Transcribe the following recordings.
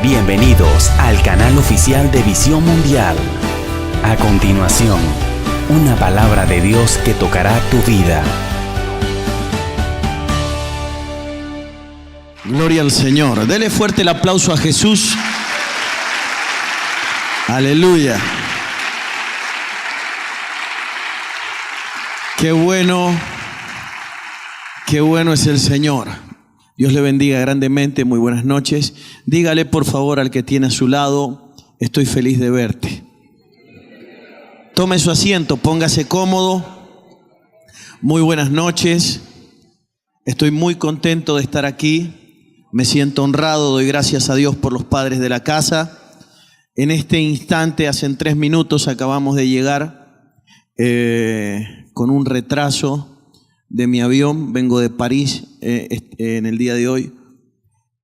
Bienvenidos al canal oficial de Visión Mundial. A continuación, una palabra de Dios que tocará tu vida. Gloria al Señor. Dele fuerte el aplauso a Jesús. Aleluya. Qué bueno es el Señor. Dios le bendiga grandemente. Muy buenas noches. Dígale por favor al que tiene a su lado: estoy feliz de verte. Tome su asiento, póngase cómodo. Muy buenas noches. Estoy muy contento de estar aquí. Me siento honrado, doy gracias a Dios por los padres de la casa. En este instante, hace 3 minutos, acabamos de llegar con un retraso de mi avión. Vengo de París en el día de hoy.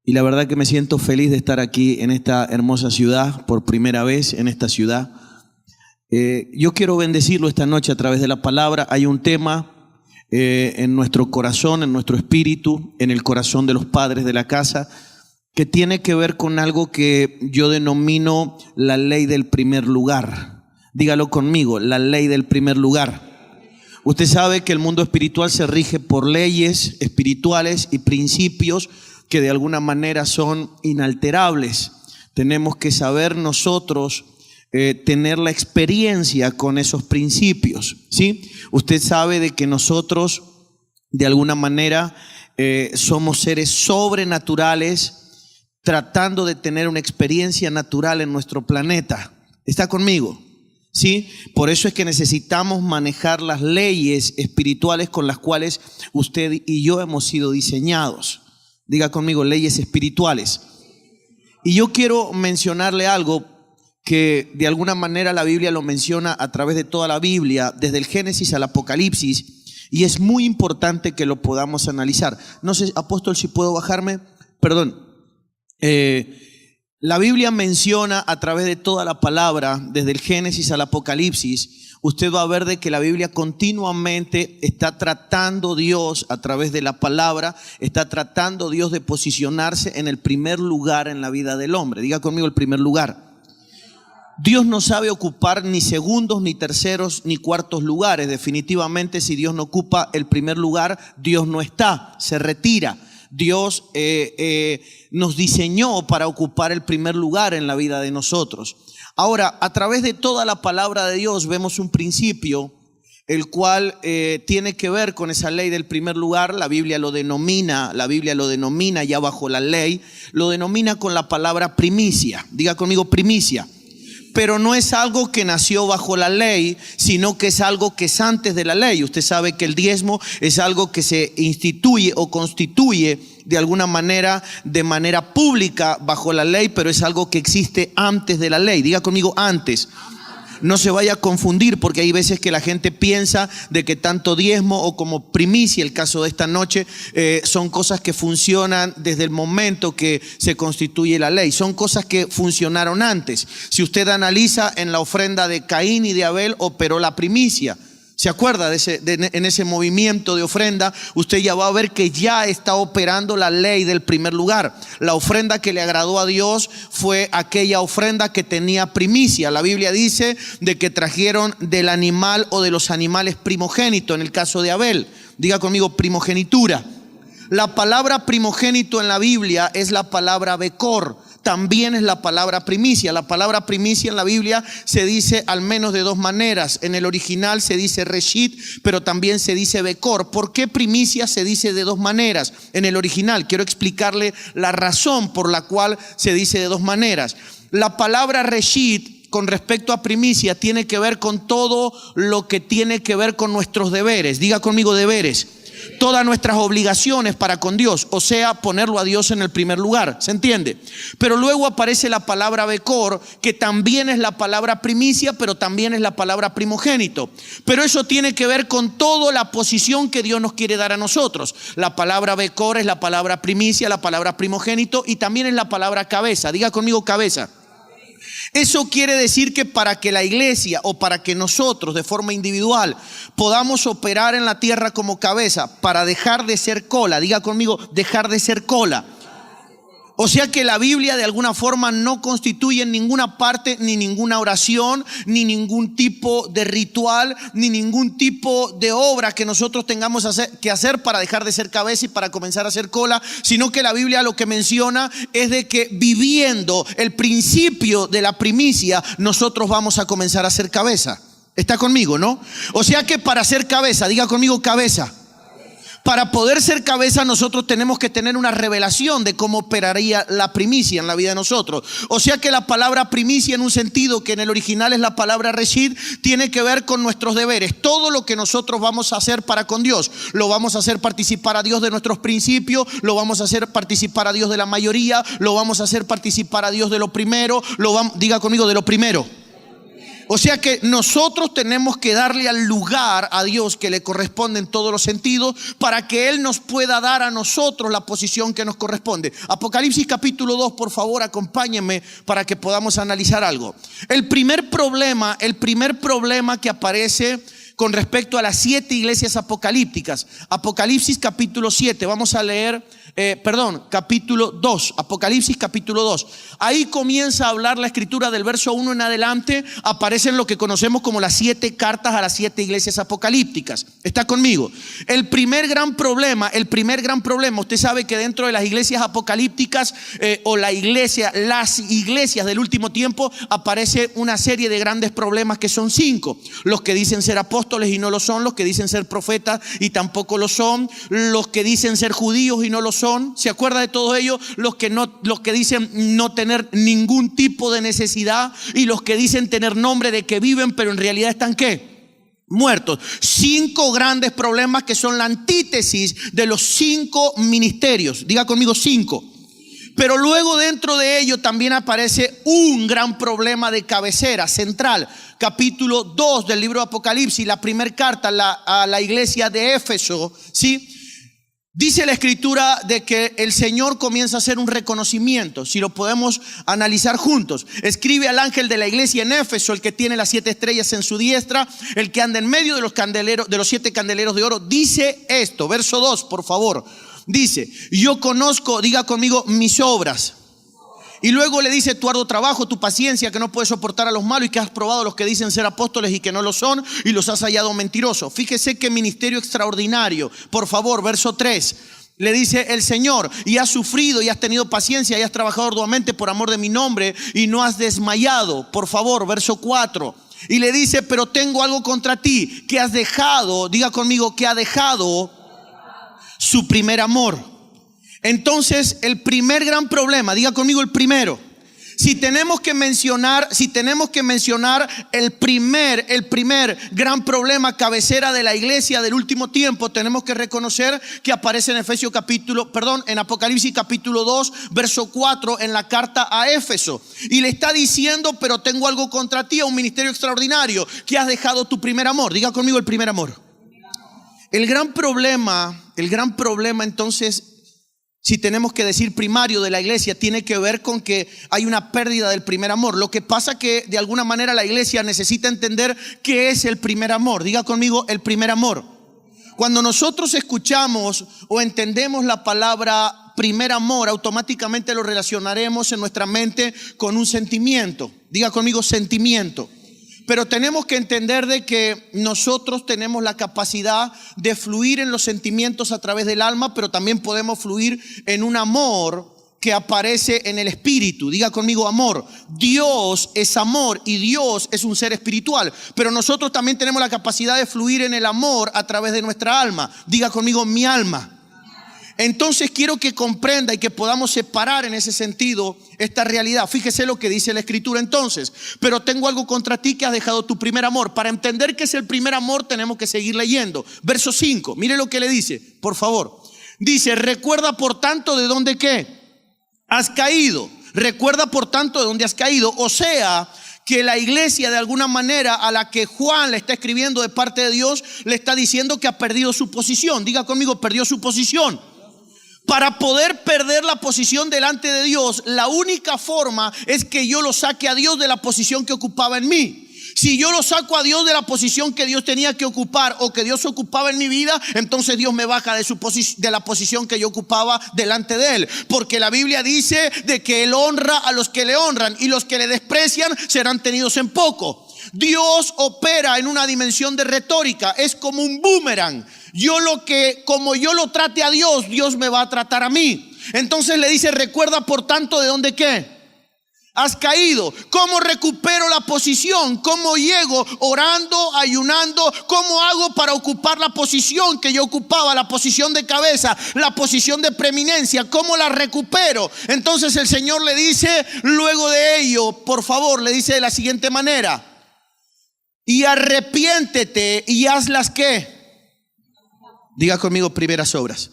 Y la verdad que me siento feliz de estar aquí en esta hermosa ciudad, por primera vez en esta ciudad. Yo quiero bendecirlo esta noche a través de la palabra. Hay un tema en nuestro corazón, en nuestro espíritu, en el corazón de los padres de la casa, que tiene que ver con algo que yo denomino la ley del primer lugar. Dígalo conmigo: la ley del primer lugar. Usted sabe que el mundo espiritual se rige por leyes espirituales y principios que de alguna manera son inalterables. Tenemos que saber nosotros tener la experiencia con esos principios, ¿sí? Usted sabe de que nosotros de alguna manera somos seres sobrenaturales tratando de tener una experiencia natural en nuestro planeta. ¿Está conmigo? ¿Sí? Por eso es que necesitamos manejar las leyes espirituales con las cuales usted y yo hemos sido diseñados. Diga conmigo: leyes espirituales. Y yo quiero mencionarle algo que de alguna manera la Biblia lo menciona a través de toda la Biblia, desde el Génesis al Apocalipsis, y es muy importante que lo podamos analizar. No sé, apóstol, si puedo bajarme. Perdón. La Biblia menciona a través de toda la palabra, desde el Génesis al Apocalipsis. Usted va a ver de que la Biblia continuamente está tratando Dios a través de la palabra, está tratando Dios de posicionarse en el primer lugar en la vida del hombre. Diga conmigo: el primer lugar. Dios no sabe ocupar ni segundos, ni terceros, ni cuartos lugares. Definitivamente, si Dios no ocupa el primer lugar, Dios no está, se retira. Dios nos diseñó para ocupar el primer lugar en la vida de nosotros. Ahora, a través de toda la palabra de Dios vemos un principio, el cual tiene que ver con esa ley del primer lugar. La Biblia lo denomina ya bajo la ley, lo denomina con la palabra primicia. Diga conmigo: primicia. Pero no es algo que nació bajo la ley, sino que es algo que es antes de la ley. Usted sabe que el diezmo es algo que se instituye o constituye de alguna manera, de manera pública bajo la ley, pero es algo que existe antes de la ley. Diga conmigo: antes. No se vaya a confundir, porque hay veces que la gente piensa de que tanto diezmo o como primicia, el caso de esta noche, son cosas que funcionan desde el momento que se constituye la ley. Son cosas que funcionaron antes. Si usted analiza, en la ofrenda de Caín y de Abel operó la primicia. ¿Se acuerda en ese movimiento de ofrenda? Usted ya va a ver que ya está operando la ley del primer lugar. La ofrenda que le agradó a Dios fue aquella ofrenda que tenía primicia. La Biblia dice de que trajeron del animal o de los animales primogénito, en el caso de Abel. Diga conmigo: primogenitura. La palabra primogénito en la Biblia es la palabra Becor. También es la palabra primicia. La palabra primicia en la Biblia se dice al menos de 2 maneras. En el original se dice Reshit, pero también se dice Becor. ¿Por qué primicia se dice de 2 maneras en el original? Quiero explicarle la razón por la cual se dice de 2 maneras. La palabra Reshit, con respecto a primicia, tiene que ver con todo lo que tiene que ver con nuestros deberes. Diga conmigo: deberes. Todas nuestras obligaciones para con Dios, o sea, ponerlo a Dios en el primer lugar. ¿Se entiende? Pero luego aparece la palabra Becor, que también es la palabra primicia, pero también es la palabra primogénito. Pero eso tiene que ver con toda la posición que Dios nos quiere dar a nosotros. La palabra Becor es la palabra primicia, la palabra primogénito, y también es la palabra cabeza. Diga conmigo: cabeza. Eso quiere decir que para que la iglesia o para que nosotros de forma individual podamos operar en la tierra como cabeza, para dejar de ser cola, diga conmigo, dejar de ser cola. O sea que la Biblia de alguna forma no constituye en ninguna parte ni ninguna oración, ni ningún tipo de ritual, ni ningún tipo de obra que nosotros tengamos que hacer para dejar de ser cabeza y para comenzar a ser cola, sino que la Biblia lo que menciona es de que viviendo el principio de la primicia, nosotros vamos a comenzar a ser cabeza. ¿Está conmigo, no? O sea que para ser cabeza, diga conmigo cabeza. Para poder ser cabeza nosotros tenemos que tener una revelación de cómo operaría la primicia en la vida de nosotros. O sea que la palabra primicia, en un sentido que en el original es la palabra reshit, tiene que ver con nuestros deberes. Todo lo que nosotros vamos a hacer para con Dios, lo vamos a hacer participar a Dios de nuestros principios, lo vamos a hacer participar a Dios de la mayoría, lo vamos a hacer participar a Dios de lo primero, diga conmigo, de lo primero. O sea que nosotros tenemos que darle al lugar a Dios que le corresponde en todos los sentidos para que Él nos pueda dar a nosotros la posición que nos corresponde. Apocalipsis capítulo 2, por favor, acompáñenme para que podamos analizar algo. El primer problema que aparece con respecto a las 7 iglesias apocalípticas. Apocalipsis capítulo 7, vamos a leer, capítulo 2, Apocalipsis capítulo 2. Ahí comienza a hablar la escritura del verso 1 en adelante, aparecen lo que conocemos como las 7 cartas a las 7 iglesias apocalípticas. ¿Está conmigo? El primer gran problema, usted sabe que dentro de las iglesias apocalípticas las iglesias del último tiempo aparece una serie de grandes problemas que son 5. Los que dicen ser apóstoles y no lo son, los que dicen ser profetas y tampoco lo son, los que dicen ser judíos y no lo son. ¿Se acuerda de todo ello? Los que dicen no tener ningún tipo de necesidad y los que dicen tener nombre de que viven, pero en realidad están ¿qué? Muertos. 5 grandes problemas que son la antítesis de los 5 ministerios. Diga conmigo 5. Pero luego dentro de ello también aparece un gran problema de cabecera central. Capítulo 2 del libro de Apocalipsis, la primera carta a la iglesia de Éfeso, ¿sí? Dice la escritura de que el Señor comienza a hacer un reconocimiento, si lo podemos analizar juntos. Escribe al ángel de la iglesia en Éfeso, el que tiene las 7 estrellas en su diestra, el que anda en medio de los 7 candeleros de oro. Dice esto, verso 2, por favor. Dice, yo conozco, diga conmigo, mis obras. Y luego le dice tu arduo trabajo, tu paciencia, que no puedes soportar a los malos y que has probado a los que dicen ser apóstoles y que no lo son y los has hallado mentirosos. Fíjese qué ministerio extraordinario. Por favor, verso 3. Le dice el Señor, y has sufrido y has tenido paciencia y has trabajado arduamente por amor de mi nombre y no has desmayado. Por favor, verso 4. Y le dice, pero tengo algo contra ti, que has dejado, diga conmigo, que ha dejado su primer amor. Entonces, el primer gran problema, diga conmigo el primero. Si tenemos que mencionar el primer gran problema cabecera de la iglesia del último tiempo, tenemos que reconocer que aparece en Apocalipsis capítulo 2, verso 4 en la carta a Éfeso. Y le está diciendo, pero tengo algo contra ti, a un ministerio extraordinario, que has dejado tu primer amor. Diga conmigo el primer amor. El gran problema entonces, si tenemos que decir primario de la iglesia, tiene que ver con que hay una pérdida del primer amor. Lo que pasa que de alguna manera la iglesia necesita entender qué es el primer amor. Diga conmigo el primer amor. Cuando nosotros escuchamos o entendemos la palabra primer amor, automáticamente lo relacionaremos en nuestra mente con un sentimiento. Diga conmigo sentimiento. Pero tenemos que entender de que nosotros tenemos la capacidad de fluir en los sentimientos a través del alma, pero también podemos fluir en un amor que aparece en el espíritu. Diga conmigo amor. Dios es amor y Dios es un ser espiritual, pero nosotros también tenemos la capacidad de fluir en el amor a través de nuestra alma. Diga conmigo mi alma. Entonces quiero que comprenda y que podamos separar en ese sentido esta realidad. Fíjese lo que dice la escritura entonces. Pero tengo algo contra ti, que has dejado tu primer amor. Para entender qué es el primer amor tenemos que seguir leyendo. Verso 5, mire lo que le dice, por favor. Dice, recuerda por tanto de dónde ¿qué? Has caído. Recuerda por tanto de dónde has caído. O sea, que la iglesia de alguna manera a la que Juan le está escribiendo de parte de Dios, le está diciendo que ha perdido su posición. Diga conmigo, perdió su posición. Para poder perder la posición delante de Dios, la única forma es que yo lo saque a Dios de la posición que ocupaba en mí. Si yo lo saco a Dios de la posición que Dios tenía que ocupar o que Dios ocupaba en mi vida, entonces Dios me baja de la posición que yo ocupaba delante de Él. Porque la Biblia dice de que Él honra a los que le honran y los que le desprecian serán tenidos en poco. Dios opera en una dimensión de retórica, es como un boomerang. Como yo lo trate a Dios, Dios me va a tratar a mí. Entonces le dice, recuerda por tanto de dónde qué has caído. ¿Cómo recupero la posición? ¿Cómo llego? Orando, ayunando. ¿Cómo hago para ocupar la posición que yo ocupaba? La posición de cabeza, la posición de preeminencia. ¿Cómo la recupero? Entonces el Señor le dice, luego de ello, por favor, le dice de la siguiente manera: y arrepiéntete y haz las que. Diga conmigo, primeras obras.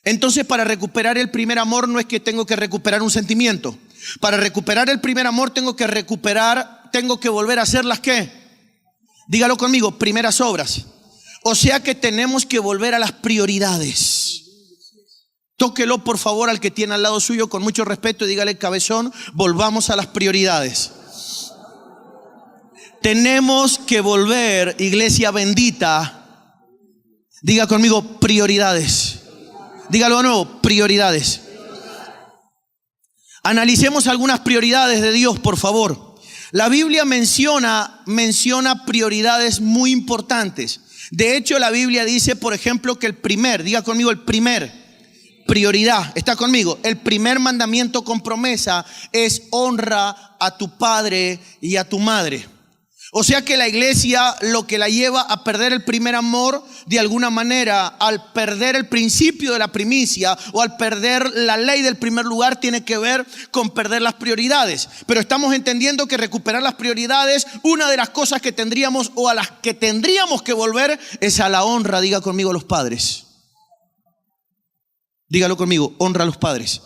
Entonces, para recuperar el primer amor no es que tengo que recuperar un sentimiento. Para recuperar el primer amor tengo que volver a hacer las que. Dígalo conmigo, primeras obras. O sea que tenemos que volver a las prioridades. Tóquelo por favor al que tiene al lado suyo con mucho respeto y dígale, cabezón, volvamos a las prioridades. Tenemos que volver, iglesia bendita. Diga conmigo, prioridades. Dígalo de nuevo, prioridades. Analicemos algunas prioridades de Dios, por favor. La Biblia menciona prioridades muy importantes. De hecho, la Biblia dice, por ejemplo, que diga conmigo, prioridad, está conmigo. El primer mandamiento con promesa es honra a tu padre y a tu madre. O sea que la iglesia lo que la lleva a perder el primer amor, de alguna manera, al perder el principio de la primicia o al perder la ley del primer lugar, tiene que ver con perder las prioridades. Pero estamos entendiendo que recuperar las prioridades, una de las cosas que tendríamos o a las que tendríamos que volver es a la honra. Diga conmigo, los padres. Dígalo conmigo, honra a los padres.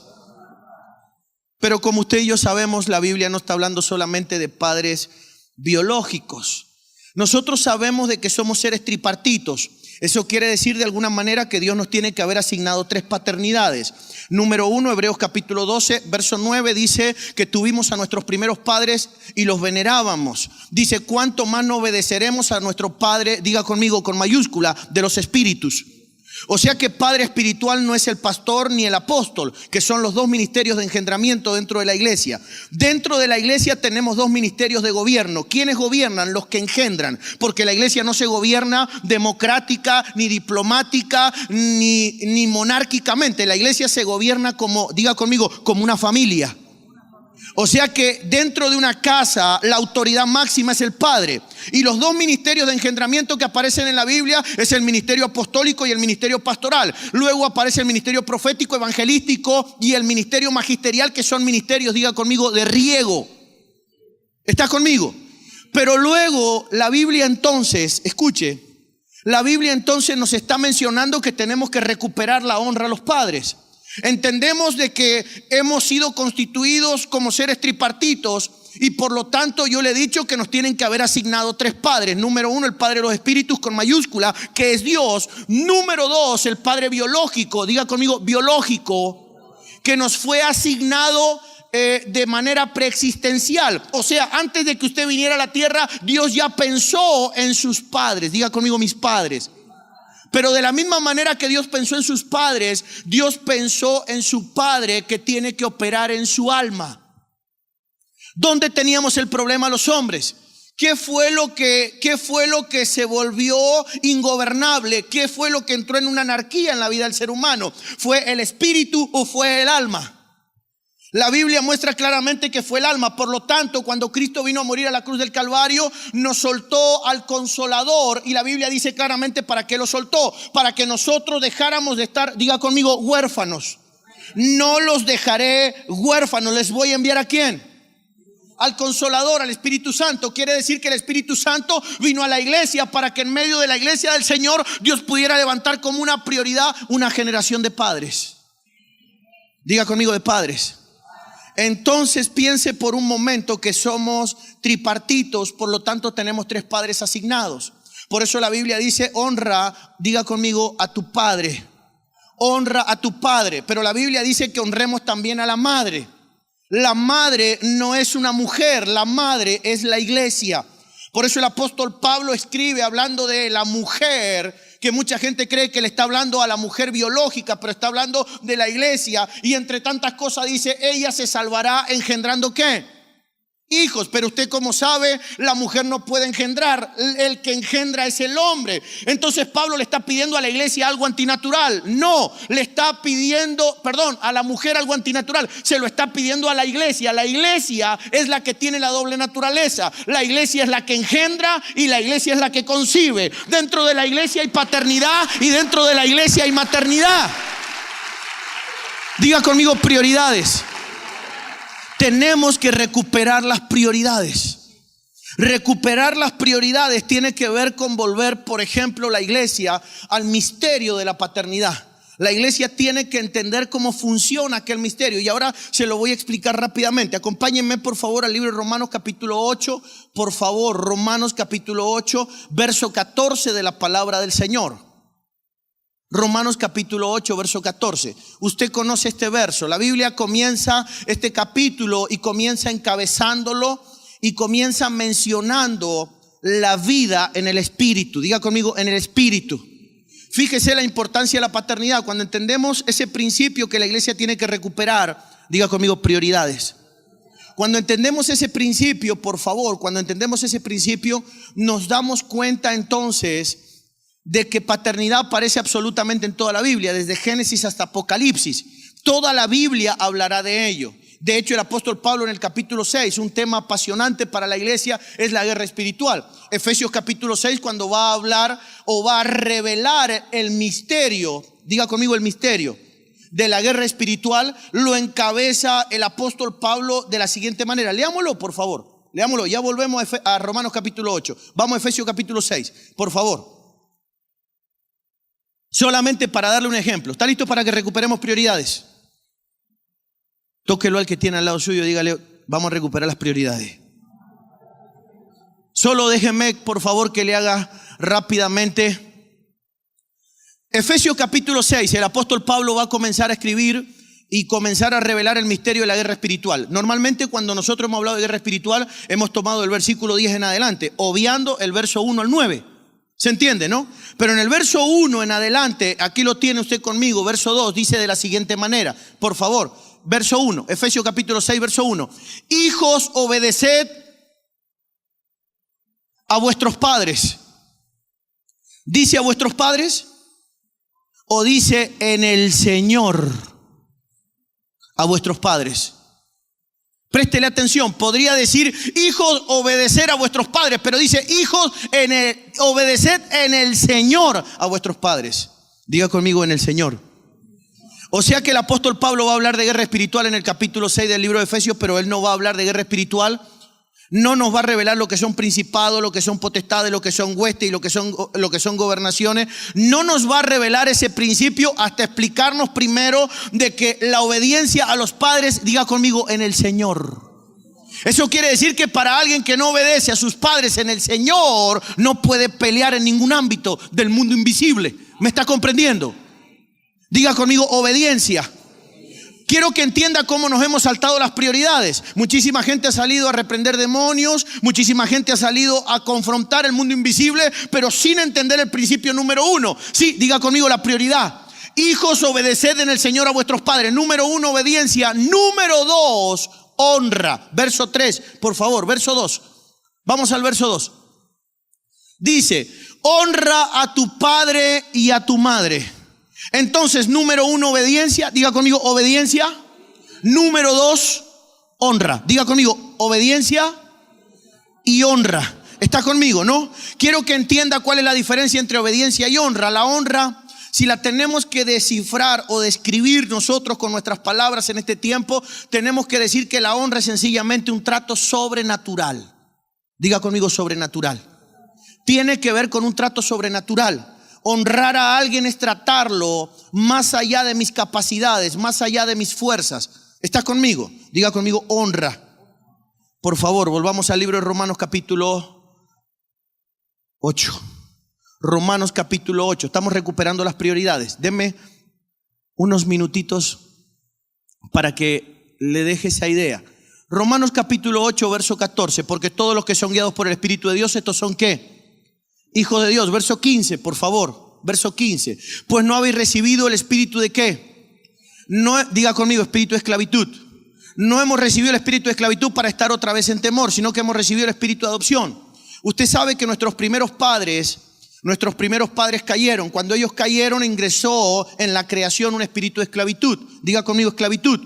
Pero como usted y yo sabemos, la Biblia no está hablando solamente de padres biológicos. Nosotros sabemos de que somos seres tripartitos. Eso quiere decir de alguna manera que Dios nos tiene que haber asignado 3 paternidades. Número 1, Hebreos capítulo 12, verso 9 dice que tuvimos a nuestros primeros padres y los venerábamos. Dice, ¿cuánto más no obedeceremos a nuestro Padre? Diga conmigo con mayúscula, de los espíritus. O sea que padre espiritual no es el pastor ni el apóstol, que son los 2 ministerios de engendramiento dentro de la iglesia. Dentro de la iglesia tenemos 2 ministerios de gobierno. ¿Quiénes gobiernan? Los que engendran. Porque la iglesia no se gobierna democrática, ni diplomática, ni monárquicamente. La iglesia se gobierna como, diga conmigo, como una familia. O sea que dentro de una casa la autoridad máxima es el padre. Y los 2 ministerios de engendramiento que aparecen en la Biblia es el ministerio apostólico y el ministerio pastoral. Luego aparece el ministerio profético, evangelístico y el ministerio magisterial, que son ministerios, diga conmigo, de riego. ¿Está conmigo? Pero luego la Biblia entonces, escuche, la Biblia entonces nos está mencionando que tenemos que recuperar la honra a los padres. Entendemos de que hemos sido constituidos como seres tripartitos y por lo tanto yo le he dicho que nos tienen que haber asignado 3 padres. Número 1, el Padre de los Espíritus con mayúscula, que es Dios. Número 2, el Padre biológico, diga conmigo, biológico, que nos fue asignado de manera preexistencial. O sea, antes de que usted viniera a la tierra, Dios ya pensó en sus padres. Diga conmigo, mis padres. Pero de la misma manera que Dios pensó en sus padres, Dios pensó en su padre que tiene que operar en su alma. ¿Dónde teníamos el problema los hombres? ¿Qué fue lo que se volvió ingobernable? ¿Qué fue lo que entró en una anarquía en la vida del ser humano? ¿Fue el espíritu o fue el alma? La Biblia muestra claramente que fue el alma. Por lo tanto, cuando Cristo vino a morir a la cruz del Calvario, nos soltó al Consolador. Y la Biblia dice claramente para qué lo soltó. Para que nosotros dejáramos de estar, diga conmigo, huérfanos. No los dejaré huérfanos. ¿Les voy a enviar a quién? Al Consolador, al Espíritu Santo. Quiere decir que el Espíritu Santo vino a la iglesia para que en medio de la iglesia del Señor Dios pudiera levantar como una prioridad una generación de padres. Diga conmigo, de padres. Entonces piense por un momento que somos tripartitos, por lo tanto tenemos 3 padres asignados. Por eso la Biblia dice, honra, diga conmigo, a tu padre. Honra a tu padre. Pero la Biblia dice que honremos también a la madre. La madre no es una mujer, la madre es la iglesia. Por eso el apóstol Pablo escribe hablando de la mujer, que mucha gente cree que le está hablando a la mujer biológica, pero está hablando de la iglesia. Y entre tantas cosas dice, ella se salvará engendrando ¿qué? Hijos. Pero usted, como sabe, la mujer no puede engendrar, el que engendra es el hombre. Entonces Pablo le está pidiendo a la iglesia algo antinatural. No, le está pidiendo, a la mujer algo antinatural. Se lo está pidiendo a la iglesia. La iglesia es la que tiene la doble naturaleza. La iglesia es la que engendra y la iglesia es la que concibe. Dentro de la iglesia hay paternidad y dentro de la iglesia hay maternidad. Diga conmigo, prioridades. Tenemos que recuperar las prioridades. Recuperar las prioridades tiene que ver con volver, por ejemplo, la iglesia al misterio de la paternidad. La iglesia tiene que entender cómo funciona aquel misterio. Y ahora se lo voy a explicar rápidamente. Acompáñenme por favor al libro de Romanos capítulo 8. Por favor, Romanos capítulo 8, verso 14 de la palabra del Señor. Romanos capítulo 8, verso 14. Usted conoce este verso. La Biblia comienza este capítulo y comienza encabezándolo y comienza mencionando la vida en el espíritu. Diga conmigo, en el espíritu. Fíjese la importancia de la paternidad. Cuando entendemos ese principio que la iglesia tiene que recuperar, diga conmigo, prioridades. Cuando entendemos ese principio, por favor, cuando entendemos ese principio, nos damos cuenta entonces de que paternidad aparece absolutamente en toda la Biblia, desde Génesis hasta Apocalipsis. Toda la Biblia hablará de ello. De hecho, el apóstol Pablo en el capítulo 6, un tema apasionante para la iglesia es la guerra espiritual. Efesios capítulo 6, cuando va a hablar o va a revelar el misterio, diga conmigo, el misterio de la guerra espiritual, lo encabeza el apóstol Pablo de la siguiente manera. Leámoslo, por favor. Leámoslo. Ya volvemos a Romanos capítulo 8. Vamos a Efesios capítulo 6, por favor. Solamente para darle un ejemplo. ¿Está listo para que recuperemos prioridades? Tóquelo al que tiene al lado suyo y dígale, vamos a recuperar las prioridades. Solo déjenme, por favor, que le haga rápidamente. Efesios capítulo 6, el apóstol Pablo va a comenzar a escribir y comenzar a revelar el misterio de la guerra espiritual. Normalmente cuando nosotros hemos hablado de guerra espiritual, hemos tomado el versículo 10 en adelante, obviando el verso 1 al 9. ¿Se entiende, no? Pero en el verso 1 en adelante, aquí lo tiene usted conmigo, verso 2, dice de la siguiente manera. Por favor, verso 1, Efesios capítulo 6, verso 1. Hijos, obedeced a vuestros padres. ¿Dice a vuestros padres? ¿O dice en el Señor a vuestros padres? Préstele atención, podría decir hijos, obedecer a vuestros padres, pero dice hijos, obedeced en el Señor a vuestros padres. Diga conmigo, en el Señor. O sea que el apóstol Pablo va a hablar de guerra espiritual en el capítulo 6 del libro de Efesios, pero él no va a hablar de guerra espiritual. No nos va a revelar lo que son principados, lo que son potestades, lo que son huestes y lo que son gobernaciones. No nos va a revelar ese principio hasta explicarnos primero de que la obediencia a los padres, diga conmigo, en el Señor. Eso quiere decir que para alguien que no obedece a sus padres en el Señor, no puede pelear en ningún ámbito del mundo invisible. ¿Me está comprendiendo? Diga conmigo, obediencia. Quiero que entienda cómo nos hemos saltado las prioridades. Muchísima gente ha salido a reprender demonios, muchísima gente ha salido a confrontar el mundo invisible, pero sin entender el principio número 1. Sí, diga conmigo la prioridad. Hijos, obedeced en el Señor a vuestros padres. Número 1, obediencia. Número 2, honra. Verso 3, por favor, verso 2. Vamos al verso 2. Dice, honra a tu padre y a tu madre. Entonces, número 1, obediencia. Diga conmigo, obediencia. Número 2, honra. Diga conmigo, obediencia y honra. ¿Está conmigo, no? Quiero que entienda cuál es la diferencia entre obediencia y honra. La honra, si la tenemos que descifrar o describir nosotros con nuestras palabras en este tiempo, tenemos que decir que la honra es sencillamente un trato sobrenatural. Diga conmigo, sobrenatural. Tiene que ver con un trato sobrenatural. Honrar a alguien es tratarlo más allá de mis capacidades, más allá de mis fuerzas. ¿Está conmigo? Diga conmigo, honra. Por favor, volvamos al libro de Romanos capítulo 8. Romanos capítulo 8. Estamos recuperando las prioridades. Denme unos minutitos para que le deje esa idea. Romanos capítulo 8, verso 14, porque todos los que son guiados por el Espíritu de Dios, estos son ¿qué? Hijos de Dios. Verso 15, por favor, verso 15. Pues no habéis recibido el espíritu de ¿qué? No, diga conmigo, espíritu de esclavitud. No hemos recibido el espíritu de esclavitud para estar otra vez en temor, sino que hemos recibido el espíritu de adopción. Usted sabe que nuestros primeros padres cayeron. Cuando ellos cayeron, ingresó en la creación un espíritu de esclavitud. Diga conmigo, esclavitud.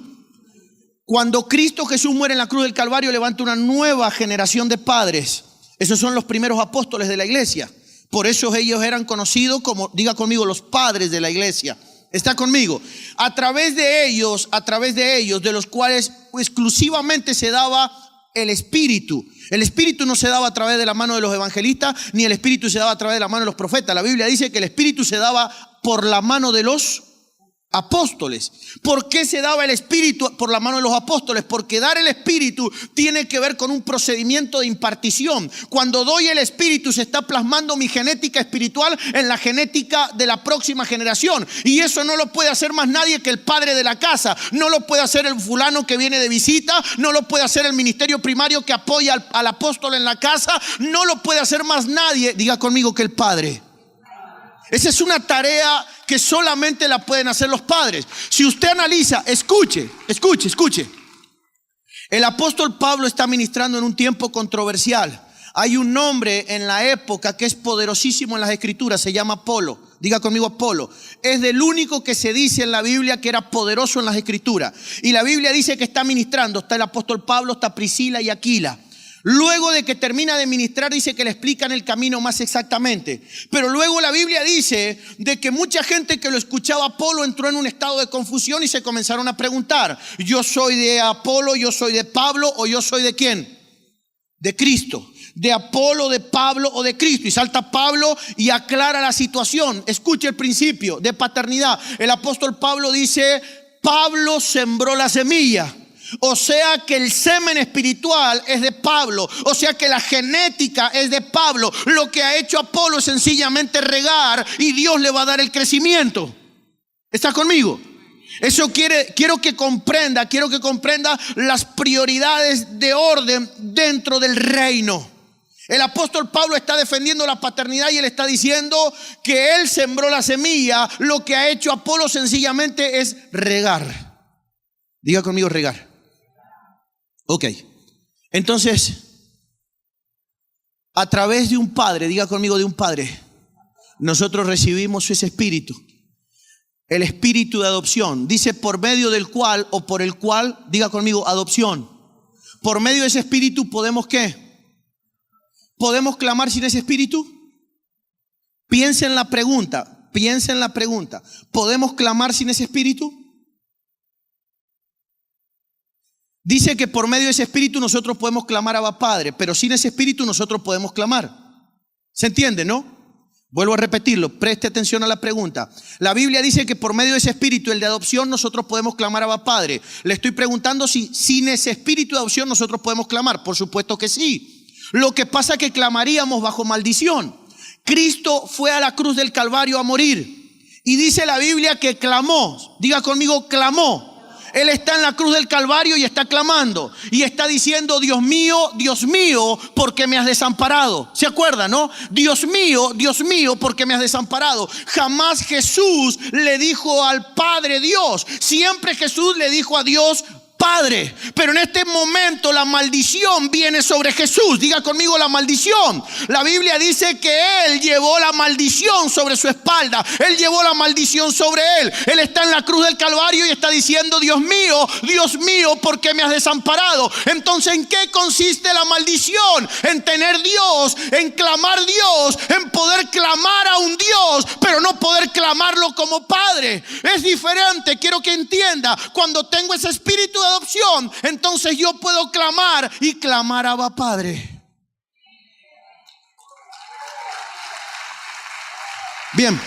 Cuando Cristo Jesús muere en la cruz del Calvario, levanta una nueva generación de padres. Esos son los primeros apóstoles de la iglesia. Por eso ellos eran conocidos como, diga conmigo, los padres de la iglesia. ¿Está conmigo? A través de ellos, de los cuales exclusivamente se daba el Espíritu. El Espíritu no se daba a través de la mano de los evangelistas, ni el Espíritu se daba a través de la mano de los profetas. La Biblia dice que el Espíritu se daba por la mano de los apóstoles. ¿Por qué se daba el Espíritu por la mano de los apóstoles? Porque dar el Espíritu tiene que ver con un procedimiento de impartición. Cuando doy el Espíritu, se está plasmando mi genética espiritual en la genética de la próxima generación. Y eso no lo puede hacer más nadie que el padre de la casa. No lo puede hacer el fulano que viene de visita. No lo puede hacer el ministerio primario que apoya al apóstol en la casa. No lo puede hacer más nadie, diga conmigo, que el padre. Esa es una tarea que solamente la pueden hacer los padres. Si usted analiza, escuche. El apóstol Pablo está ministrando en un tiempo controversial. Hay un nombre en la época que es poderosísimo en las escrituras, se llama Apolo. Diga conmigo, Apolo. Es del único que se dice en la Biblia que era poderoso en las escrituras. Y la Biblia dice que está ministrando. Está el apóstol Pablo, está Priscila y Aquila. Luego de que termina de ministrar, dice que le explican el camino más exactamente. Pero luego la Biblia dice de que mucha gente que lo escuchaba a Apolo entró en un estado de confusión y se comenzaron a preguntar: yo soy de Apolo, yo soy de Pablo, o yo soy de ¿quién? De Cristo. De Apolo, de Pablo o de Cristo. Y salta Pablo y aclara la situación. Escuche el principio de paternidad. El apóstol Pablo dice: Pablo sembró la semilla. O sea que el semen espiritual es de Pablo. O sea que la genética es de Pablo. Lo que ha hecho Apolo es sencillamente regar y Dios le va a dar el crecimiento. ¿Está conmigo? Eso quiero que comprenda las prioridades de orden dentro del reino. El apóstol Pablo está defendiendo la paternidad y él está diciendo que él sembró la semilla. Lo que ha hecho Apolo sencillamente es regar. Diga conmigo, regar. Ok, entonces, a través de un padre, diga conmigo, de un padre, nosotros recibimos ese espíritu, el espíritu de adopción. Dice por medio del cual o por el cual, diga conmigo, adopción. Por medio de ese espíritu podemos ¿qué? ¿Podemos clamar sin ese espíritu? Piensa en la pregunta. ¿Podemos clamar sin ese espíritu? Dice que por medio de ese espíritu nosotros podemos clamar a Abba Padre, pero sin ese espíritu nosotros podemos clamar. ¿Se entiende, no? Vuelvo a repetirlo, preste atención a la pregunta. La Biblia dice que por medio de ese espíritu, el de adopción, nosotros podemos clamar a Abba Padre. Le estoy preguntando si sin ese espíritu de adopción nosotros podemos clamar. Por supuesto que sí. Lo que pasa es que clamaríamos bajo maldición. Cristo fue a la cruz del Calvario a morir. Y dice la Biblia que clamó. Diga conmigo, clamó. Él está en la cruz del Calvario y está clamando. Y está diciendo: Dios mío, ¿por qué me has desamparado? ¿Se acuerdan, no? Dios mío, ¿por qué me has desamparado? Jamás Jesús le dijo al Padre Dios. Siempre Jesús le dijo a Dios Padre. Pero en este momento la maldición viene sobre Jesús. Diga conmigo, la maldición. La Biblia dice que Él llevó la maldición sobre su espalda. Él llevó la maldición sobre Él. Él está en la cruz del Calvario y está diciendo: Dios mío, ¿por qué me has desamparado? Entonces, ¿en qué consiste la maldición? En tener Dios, en clamar Dios, en poder clamar a un Dios, pero no poder clamarlo como Padre. Es diferente, quiero que entienda. Cuando tengo ese espíritu de adopción, entonces yo puedo clamar y clamar a Abba Padre. Bien.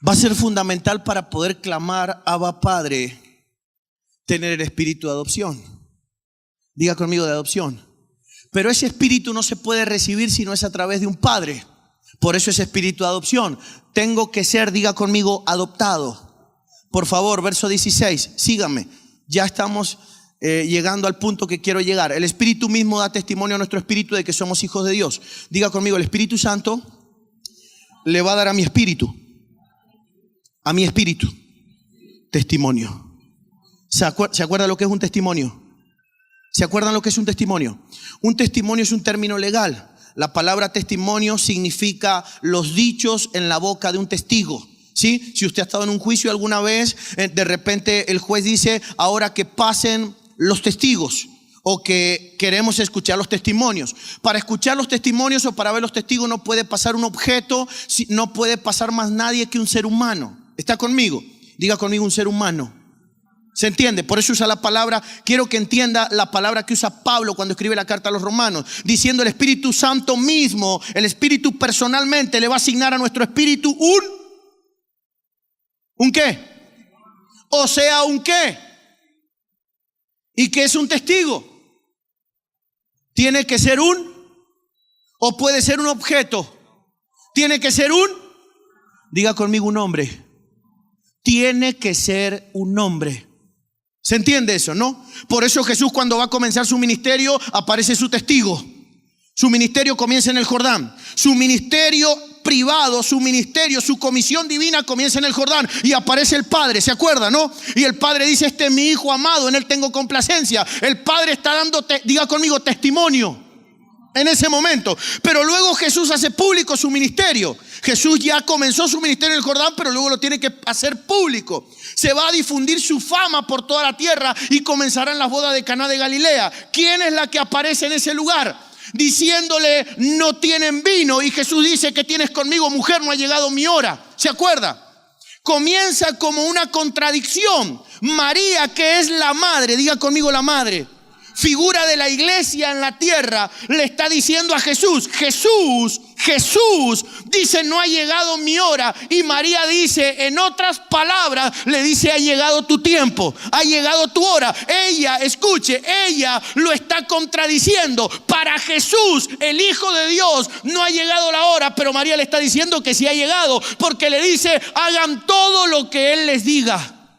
Va a ser fundamental para poder clamar a Abba Padre tener el espíritu de adopción. Diga conmigo, de adopción. Pero ese espíritu no se puede recibir si no es a través de un padre. Por eso es espíritu de adopción. Tengo que ser, diga conmigo, adoptado. Por favor, verso 16, síganme. Ya estamos llegando al punto que quiero llegar. El Espíritu mismo da testimonio a nuestro espíritu de que somos hijos de Dios. Diga conmigo, el Espíritu Santo le va a dar a mi espíritu testimonio. ¿Se acuerda lo que es un testimonio? ¿Se acuerdan lo que es un testimonio? Un testimonio es un término legal. La palabra testimonio significa los dichos en la boca de un testigo. ¿Sí? Si usted ha estado en un juicio alguna vez, de repente el juez dice, ahora que pasen los testigos, o que queremos escuchar los testimonios. Para escuchar los testimonios o para ver los testigos no puede pasar un objeto, no puede pasar más nadie que un ser humano. ¿Está conmigo? Diga conmigo, un ser humano. ¿Se entiende? Por eso usa la palabra, quiero que entienda la palabra que usa Pablo cuando escribe la carta a los romanos, diciendo el Espíritu Santo mismo, el Espíritu personalmente le va a asignar a nuestro espíritu ¿un qué? O sea, ¿un qué? ¿Y qué es un testigo? Tiene que ser o puede ser un objeto. Tiene que ser diga conmigo, un hombre. Tiene que ser un hombre. ¿Se entiende eso, no? Por eso Jesús, cuando va a comenzar su ministerio, aparece su testigo. Su ministerio comienza en el Jordán. Su ministerio privado, su ministerio, su comisión divina comienza en el Jordán. Y aparece el Padre, ¿se acuerda, no? Y el Padre dice, este es mi Hijo amado, en él tengo complacencia. El Padre está dando, diga conmigo, testimonio en ese momento. Pero luego Jesús hace público su ministerio. Jesús ya comenzó su ministerio en el Jordán, pero luego lo tiene que hacer público. Se va a difundir su fama por toda la tierra y comenzarán las bodas de Caná de Galilea. ¿Quién es la que aparece en ese lugar? Diciéndole, no tienen vino. Y Jesús dice, ¿qué tienes conmigo, mujer? No ha llegado mi hora. ¿Se acuerda? Comienza como una contradicción. María, que es la madre, diga conmigo, la madre, figura de la iglesia en la tierra, le está diciendo a Jesús, Jesús dice, no ha llegado mi hora. Y María dice, en otras palabras, le dice, ha llegado tu tiempo, ha llegado tu hora. Ella, escuche, ella lo está contradiciendo. Para Jesús, el Hijo de Dios, no ha llegado la hora, pero María le está diciendo que sí ha llegado, porque le dice, hagan todo lo que Él les diga.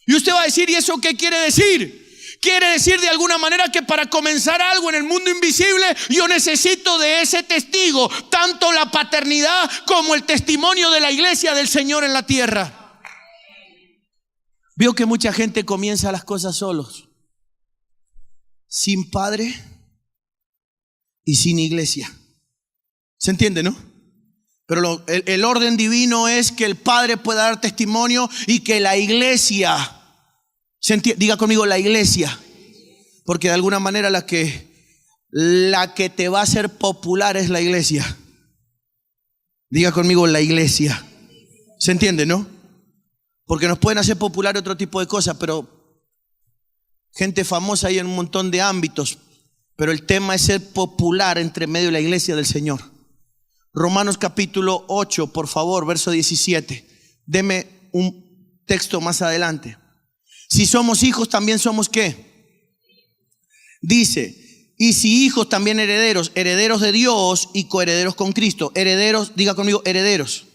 Y usted va a decir, ¿y eso qué quiere decir? Quiere decir de alguna manera que para comenzar algo en el mundo invisible, yo necesito de ese testigo, tanto la paternidad como el testimonio de la iglesia del Señor en la tierra. Veo que mucha gente comienza las cosas solos, sin padre y sin iglesia. ¿Se entiende, no? Pero el orden divino es que el Padre pueda dar testimonio y que la iglesia, diga conmigo, la iglesia, porque de alguna manera la que te va a hacer popular es la iglesia. Diga conmigo, la iglesia. ¿Se entiende, no? Porque nos pueden hacer popular otro tipo de cosas, pero gente famosa hay en un montón de ámbitos, pero el tema es ser popular entre medio de la iglesia del Señor. Romanos capítulo 8, por favor, verso 17. Deme un texto más adelante. Si somos hijos, también somos ¿qué? Dice, y si hijos, también herederos, herederos de Dios y coherederos con Cristo. Herederos, diga conmigo, herederos.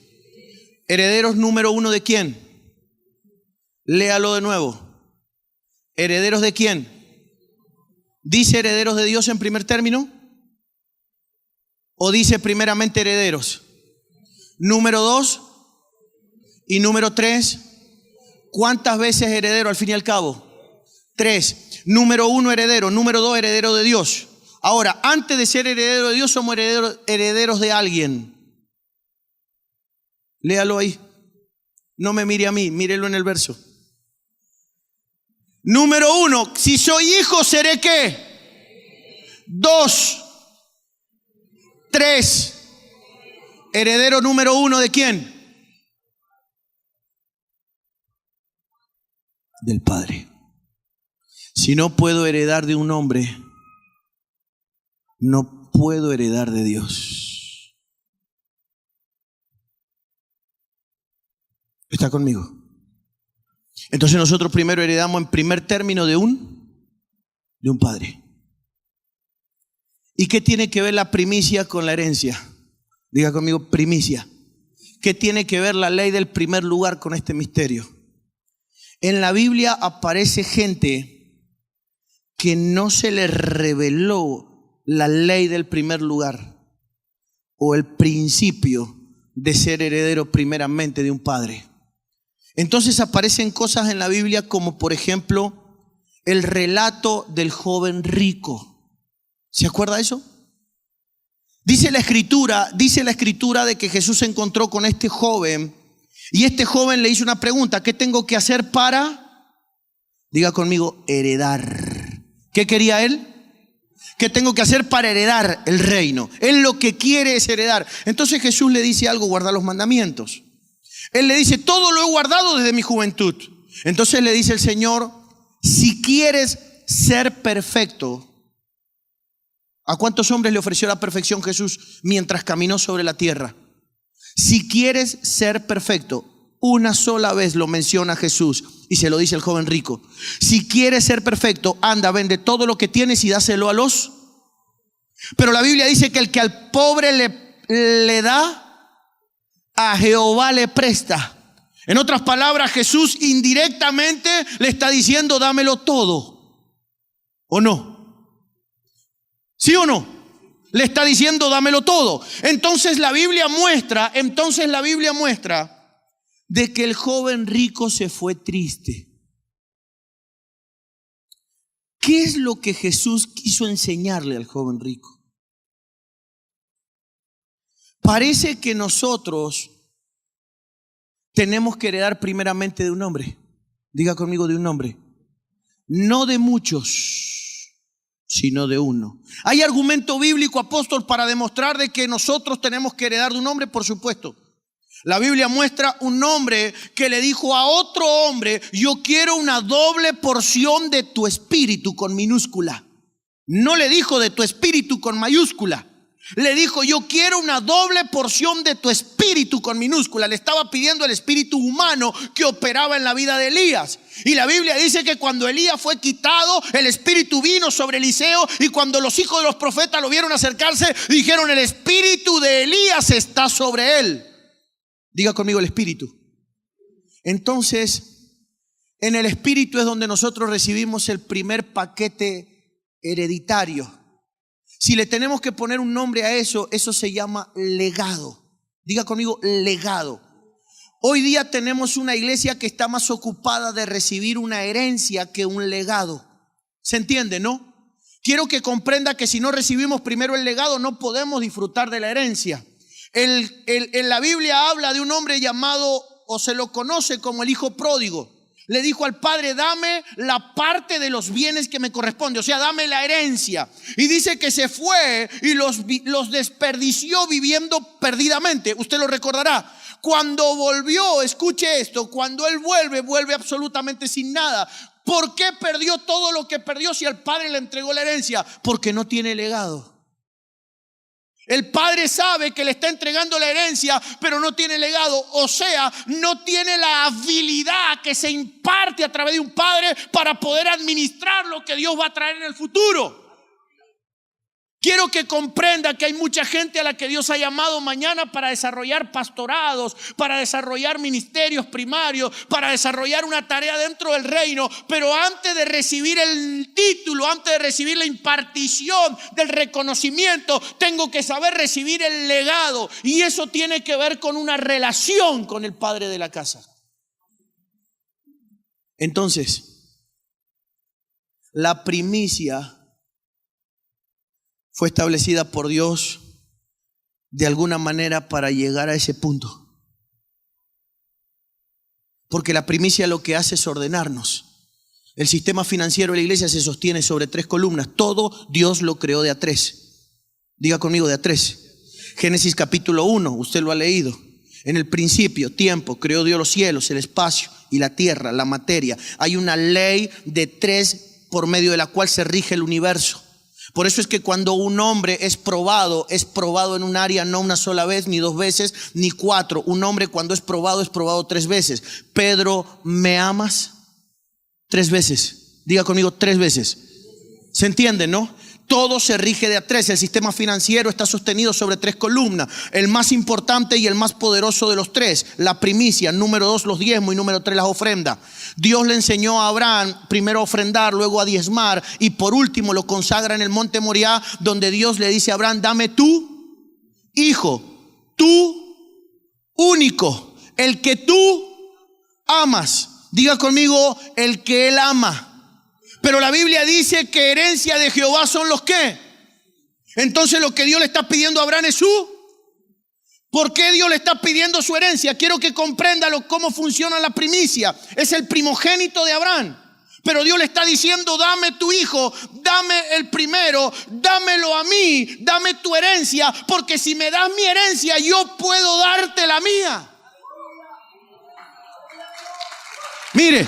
Herederos número uno, ¿de quién? Léalo de nuevo. ¿Herederos de quién? ¿Dice herederos de Dios en primer término? ¿O dice primeramente herederos? Número 2 y número 3. ¿Cuántas veces heredero al fin y al cabo? 3. Número 1, heredero. Número 2, heredero de Dios. Ahora, antes de ser heredero de Dios, somos herederos de alguien. Léalo ahí. No me mire a mí, mírelo en el verso. Número 1, si soy hijo, ¿seré qué? 2. 3. Heredero número 1, ¿de quién? Del Padre. Si no puedo heredar de un hombre, no puedo heredar de Dios. ¿Está conmigo? Entonces nosotros primero heredamos en primer término de un padre. ¿Y qué tiene que ver la primicia con la herencia? Diga conmigo, primicia. ¿Qué tiene que ver la ley del primer lugar con este misterio? En la Biblia aparece gente que no se le reveló la ley del primer lugar o el principio de ser heredero primeramente de un padre. Entonces aparecen cosas en la Biblia como por ejemplo el relato del joven rico. ¿Se acuerda de eso? Dice la escritura de que Jesús se encontró con este joven y este joven le hizo una pregunta: ¿qué tengo que hacer para? Diga conmigo, heredar. ¿Qué quería él? ¿Qué tengo que hacer para heredar el reino? Él lo que quiere es heredar. Entonces Jesús le dice algo: guarda los mandamientos. Él le dice: todo lo he guardado desde mi juventud. Entonces le dice el Señor: si quieres ser perfecto. ¿A cuántos hombres le ofreció la perfección Jesús mientras caminó sobre la tierra? Si quieres ser perfecto, una sola vez lo menciona Jesús y se lo dice el joven rico. Si quieres ser perfecto, anda, vende todo lo que tienes y dáselo a los. Pero la Biblia dice que el que al pobre le da, a Jehová le presta. En otras palabras, Jesús indirectamente le está diciendo: dámelo todo. ¿O no? ¿Sí o no? Le está diciendo: dámelo todo. Entonces la Biblia muestra de que el joven rico se fue triste. ¿Qué es lo que Jesús quiso enseñarle al joven rico? Parece que nosotros tenemos que heredar primeramente de un hombre. Diga conmigo, de un hombre. No de muchos, sino de uno. ¿Hay argumento bíblico, apóstol, para demostrar de que nosotros tenemos que heredar de un hombre? Por supuesto. La Biblia muestra un hombre que le dijo a otro hombre: yo quiero una doble porción de tu espíritu, con minúscula. No le dijo de tu espíritu con mayúscula. Le dijo: yo quiero una doble porción de tu espíritu, con minúscula. Le estaba pidiendo el espíritu humano que operaba en la vida de Elías. Y la Biblia dice que cuando Elías fue quitado, el espíritu vino sobre Eliseo. Y cuando los hijos de los profetas lo vieron acercarse, dijeron: el espíritu de Elías está sobre él. Diga conmigo, el espíritu. Entonces, en el espíritu es donde nosotros recibimos el primer paquete hereditario. Si le tenemos que poner un nombre a eso, eso se llama legado. Diga conmigo, legado. Hoy día tenemos una iglesia que está más ocupada de recibir una herencia que un legado. ¿Se entiende, no? Quiero que comprenda que si no recibimos primero el legado, no podemos disfrutar de la herencia. En la Biblia habla de un hombre llamado, o se lo conoce como el hijo pródigo. Le dijo al padre: dame la parte de los bienes que me corresponde, o sea, dame la herencia. Y dice que se fue y los desperdició viviendo perdidamente. Usted lo recordará. Cuando volvió, escuche esto, cuando él vuelve absolutamente sin nada. ¿Por qué perdió todo lo que perdió si el padre le entregó la herencia? Porque no tiene legado. El padre sabe que le está entregando la herencia, pero no tiene legado. O sea, no tiene la habilidad que se imparte a través de un padre para poder administrar lo que Dios va a traer en el futuro. Quiero que comprenda que hay mucha gente a la que Dios ha llamado mañana para desarrollar pastorados, para desarrollar ministerios primarios, para desarrollar una tarea dentro del reino. Pero antes de recibir el título, antes de recibir la impartición del reconocimiento, tengo que saber recibir el legado. Y eso tiene que ver con una relación con el padre de la casa. Entonces, la primicia fue establecida por Dios de alguna manera para llegar a ese punto. Porque la primicia lo que hace es ordenarnos. El sistema financiero de la iglesia se sostiene sobre 3 columnas. Todo Dios lo creó de a 3. Diga conmigo, de a 3. Génesis capítulo 1, usted lo ha leído. En el principio, tiempo, creó Dios los cielos, el espacio y la tierra, la materia. Hay una ley de 3 por medio de la cual se rige el universo. Por eso es que cuando un hombre es probado en un área no una sola vez, ni 2 veces, ni 4. Un hombre cuando es probado 3 veces. Pedro, ¿me amas? 3 veces. Diga conmigo, 3 veces. ¿Se entiende, no? Todo se rige de a tres. El sistema financiero está sostenido sobre tres columnas. El más importante y el más poderoso de los tres, la primicia. Número 2, los diezmos. Y número 3, las ofrendas. Dios le enseñó a Abraham primero a ofrendar, luego a diezmar. Y por último lo consagra en el monte Moriah, donde Dios le dice a Abraham: dame tu hijo, tu único, el que tú amas. Diga conmigo: el que él ama. Pero la Biblia dice que herencia de Jehová son los que. Entonces lo que Dios le está pidiendo a Abraham es su. ¿Por qué Dios le está pidiendo su herencia? Quiero que comprenda cómo funciona la primicia. Es el primogénito de Abraham. Pero Dios le está diciendo: dame tu hijo, dame el primero, dámelo a mí, dame tu herencia, porque si me das mi herencia, yo puedo darte la mía. Mire.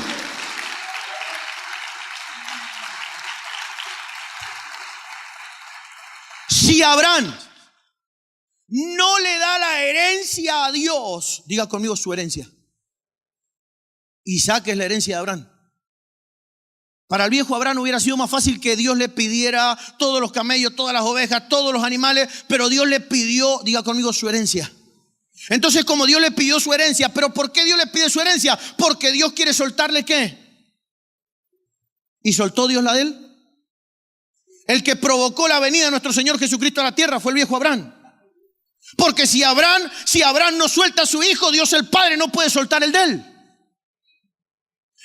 Si Abraham no le da la herencia a Dios, diga conmigo su herencia. Isaac es la herencia de Abraham. Para el viejo Abraham hubiera sido más fácil que Dios le pidiera todos los camellos, todas las ovejas, todos los animales, pero Dios le pidió, diga conmigo, su herencia. Entonces, como Dios le pidió su herencia, ¿pero por qué Dios le pide su herencia? Porque Dios quiere soltarle ¿qué? ¿Y soltó Dios la de él? El que provocó la venida de nuestro Señor Jesucristo a la tierra fue el viejo Abraham. Porque si Abraham no suelta a su hijo, Dios el Padre no puede soltar el de él.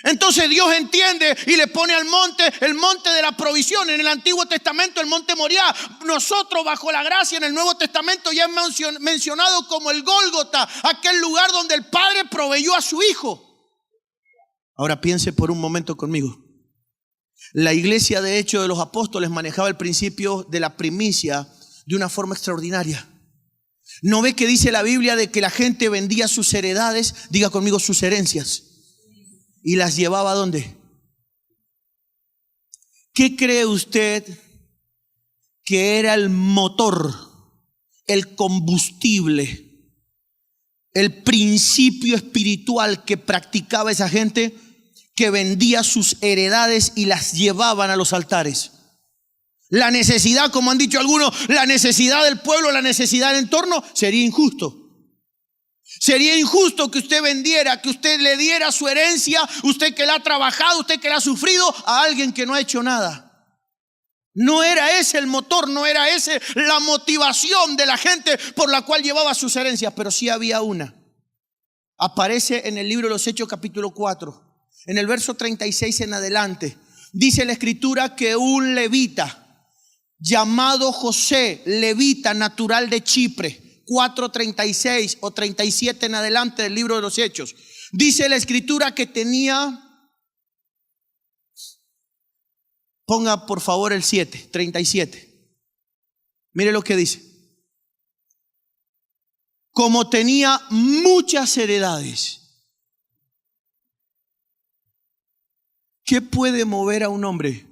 Entonces Dios entiende y le pone al monte, el monte de la provisión. En el Antiguo Testamento, el monte Moriah. Nosotros, bajo la gracia, en el Nuevo Testamento ya es mencionado como el Gólgota, aquel lugar donde el Padre proveyó a su hijo. Ahora piense por un momento conmigo. La iglesia de Hechos de los Apóstoles manejaba el principio de la primicia de una forma extraordinaria. ¿No ve que dice la Biblia de que la gente vendía sus heredades? Diga conmigo, sus herencias. ¿Y las llevaba a dónde? ¿Qué cree usted que era el motor, el combustible, el principio espiritual que practicaba esa gente que vendía sus heredades y las llevaban a los altares? La necesidad, como han dicho algunos, la necesidad del pueblo, la necesidad del entorno. Sería injusto. Sería injusto que usted vendiera, que usted le diera su herencia, usted que la ha trabajado, usted que la ha sufrido, a alguien que no ha hecho nada. No era ese el motor, no era ese la motivación de la gente por la cual llevaba sus herencias, pero sí había una. Aparece en el libro de los Hechos capítulo 4, en el verso 36 en adelante. Dice la escritura que un levita llamado José, levita natural de Chipre, 4:36 o 37 en adelante del libro de los Hechos. Dice la escritura que tenía, ponga por favor el 7, 37. Mire lo que dice. Como tenía muchas heredades. ¿Qué puede mover a un hombre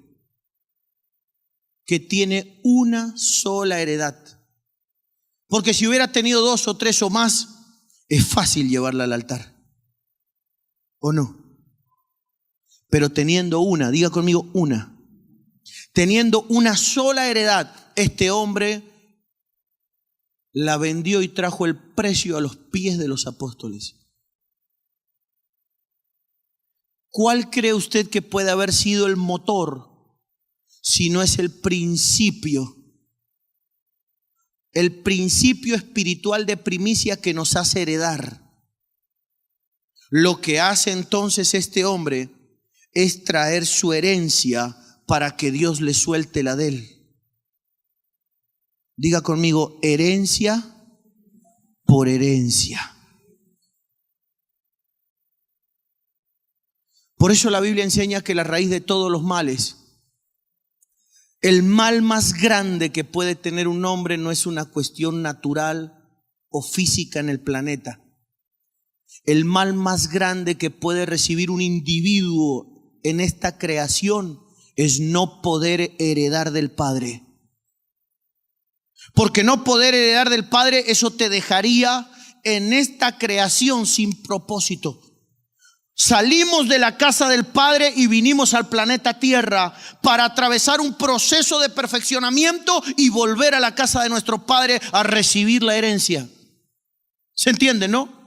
que tiene una sola heredad? Porque si hubiera tenido 2 o 3 o más, es fácil llevarla al altar. ¿O no? Pero teniendo una, diga conmigo una. Teniendo una sola heredad, este hombre la vendió y trajo el precio a los pies de los apóstoles. ¿Cuál cree usted que puede haber sido el motor si no es el principio? El principio espiritual de primicia que nos hace heredar. Lo que hace entonces este hombre es traer su herencia para que Dios le suelte la de él. Diga conmigo, herencia por herencia. Por eso la Biblia enseña que la raíz de todos los males, el mal más grande que puede tener un hombre no es una cuestión natural o física en el planeta. El mal más grande que puede recibir un individuo en esta creación es no poder heredar del Padre. Porque no poder heredar del Padre, eso te dejaría en esta creación sin propósito. Salimos de la casa del Padre y vinimos al planeta Tierra para atravesar un proceso de perfeccionamiento y volver a la casa de nuestro Padre a recibir la herencia. ¿Se entiende, no?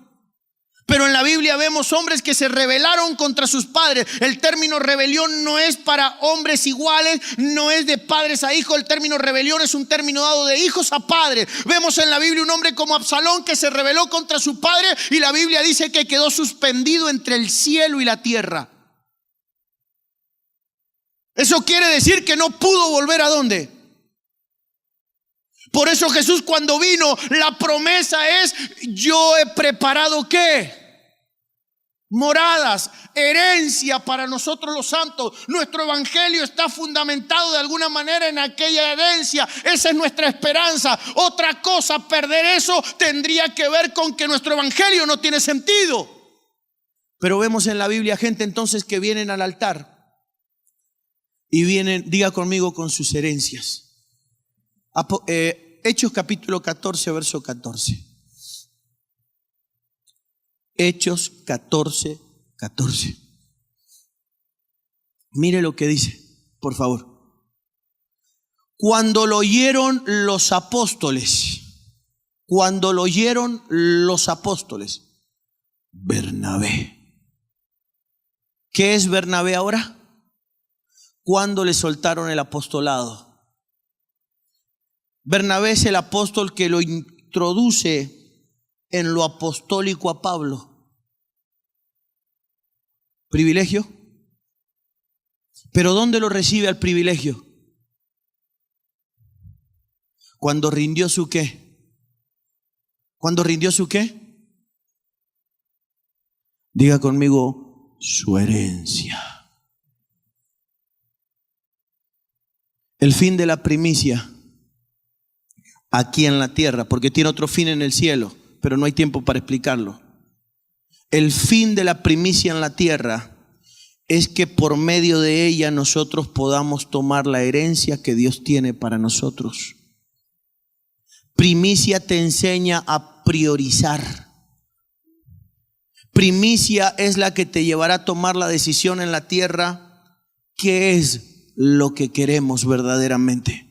Pero en la Biblia vemos hombres que se rebelaron contra sus padres. El término rebelión no es para hombres iguales, no es de padres a hijos. El término rebelión es un término dado de hijos a padres. Vemos en la Biblia un hombre como Absalón que se rebeló contra su padre y la Biblia dice que quedó suspendido entre el cielo y la tierra. Eso quiere decir que no pudo volver ¿a dónde? Por eso Jesús cuando vino, la promesa es: yo he preparado ¿qué? Moradas, herencia para nosotros los santos. Nuestro evangelio está fundamentado de alguna manera en aquella herencia. Esa es nuestra esperanza. Otra cosa, perder eso tendría que ver con que nuestro evangelio no tiene sentido. Pero vemos en la Biblia gente entonces que vienen al altar y vienen, diga conmigo, con sus herencias. Hechos capítulo 14, verso 14. Hechos 14, 14. Mire lo que dice, por favor. Cuando lo oyeron los apóstoles, Bernabé. ¿Qué es Bernabé ahora? Cuando le soltaron el apostolado. Bernabé es el apóstol que lo introduce en lo apostólico a Pablo. ¿Privilegio? ¿Pero dónde lo recibe al privilegio? Cuando rindió su ¿qué? ¿Cuándo rindió su qué? Diga conmigo, su herencia. El fin de la primicia aquí en la tierra, porque tiene otro fin en el cielo, pero no hay tiempo para explicarlo. El fin de la primicia en la tierra es que por medio de ella nosotros podamos tomar la herencia que Dios tiene para nosotros. Primicia te enseña a priorizar. Primicia es la que te llevará a tomar la decisión en la tierra. ¿Qué es lo que queremos verdaderamente?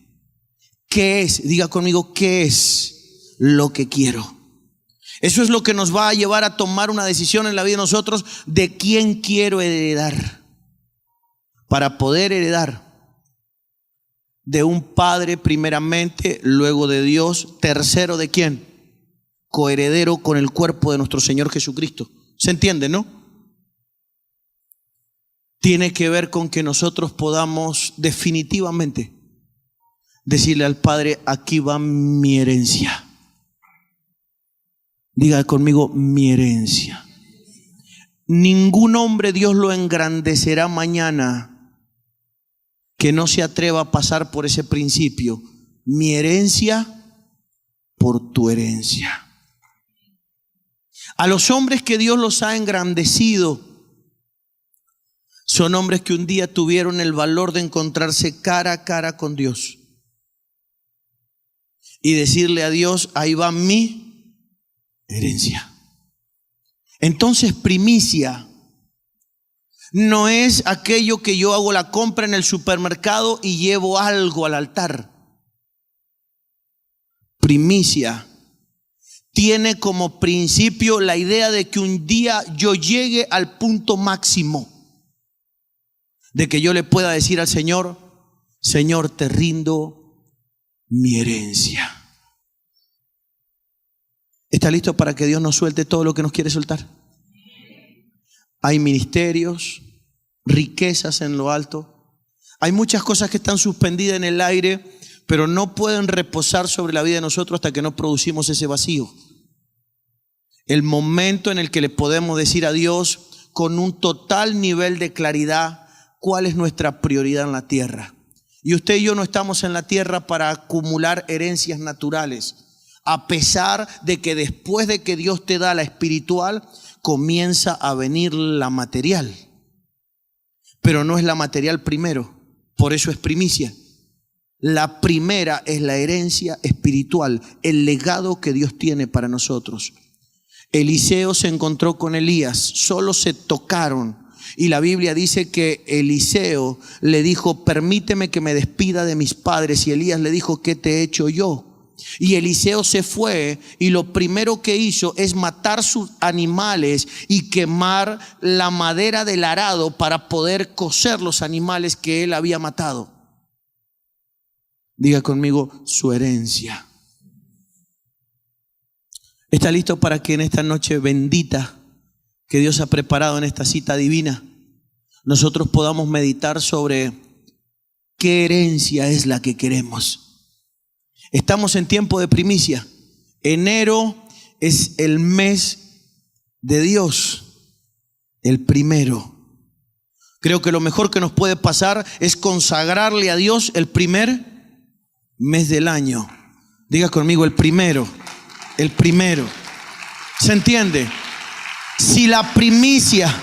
¿Qué es? Diga conmigo, ¿qué es lo que quiero? Eso es lo que nos va a llevar a tomar una decisión en la vida de nosotros de quién quiero heredar. Para poder heredar de un padre primeramente, luego de Dios, tercero de quién? Coheredero con el cuerpo de nuestro Señor Jesucristo. ¿Se entiende, no? Tiene que ver con que nosotros podamos definitivamente decirle al Padre: aquí va mi herencia. Diga conmigo, mi herencia. Ningún hombre Dios lo engrandecerá mañana que no se atreva a pasar por ese principio. Mi herencia por tu herencia. A los hombres que Dios los ha engrandecido son hombres que un día tuvieron el valor de encontrarse cara a cara con Dios y decirle a Dios: ahí va mi herencia. Entonces, primicia no es aquello que yo hago la compra en el supermercado y llevo algo al altar. Primicia tiene como principio la idea de que un día yo llegue al punto máximo, de que yo le pueda decir al Señor: Señor, te rindo mi herencia. ¿Está listo para que Dios nos suelte todo lo que nos quiere soltar? Hay ministerios, riquezas en lo alto. Hay muchas cosas que están suspendidas en el aire, pero no pueden reposar sobre la vida de nosotros hasta que no producimos ese vacío. El momento en el que le podemos decir a Dios con un total nivel de claridad cuál es nuestra prioridad en la tierra. Y usted y yo no estamos en la tierra para acumular herencias naturales, a pesar de que después de que Dios te da la espiritual, comienza a venir la material. Pero no es la material primero, por eso es primicia. La primera es la herencia espiritual, el legado que Dios tiene para nosotros. Eliseo se encontró con Elías, solo se tocaron. Y la Biblia dice que Eliseo le dijo: permíteme que me despida de mis padres. Y Elías le dijo: ¿qué te he hecho yo? Y Eliseo se fue y lo primero que hizo es matar sus animales y quemar la madera del arado para poder cocer los animales que él había matado. Diga conmigo: su herencia. ¿Está listo para que en esta noche bendita que Dios ha preparado en esta cita divina, nosotros podamos meditar sobre qué herencia es la que queremos? Estamos en tiempo de primicia. Enero es el mes de Dios, el primero. Creo que lo mejor que nos puede pasar es consagrarle a Dios el primer mes del año. Diga conmigo: el primero, el primero. ¿Se entiende? Si la primicia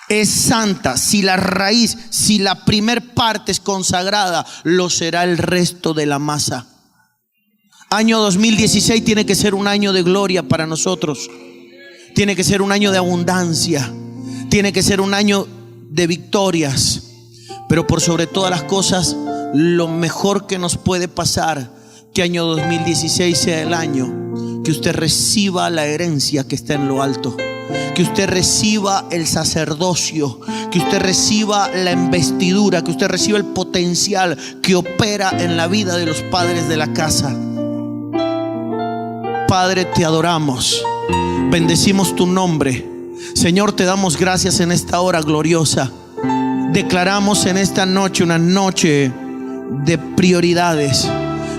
es santa, si la raíz, si la primer parte es consagrada, lo será el resto de la masa. Año 2016 tiene que ser un año de gloria para nosotros. Tiene que ser un año de abundancia. Tiene que ser un año de victorias. Pero por sobre todas las cosas, lo mejor que nos puede pasar, que año 2016 sea el año que usted reciba la herencia que está en lo alto, que usted reciba el sacerdocio, que usted reciba la investidura, que usted reciba el potencial que opera en la vida de los padres de la casa. Padre, te adoramos, bendecimos tu nombre. Señor, te damos gracias en esta hora gloriosa. Declaramos en esta noche una noche de prioridades.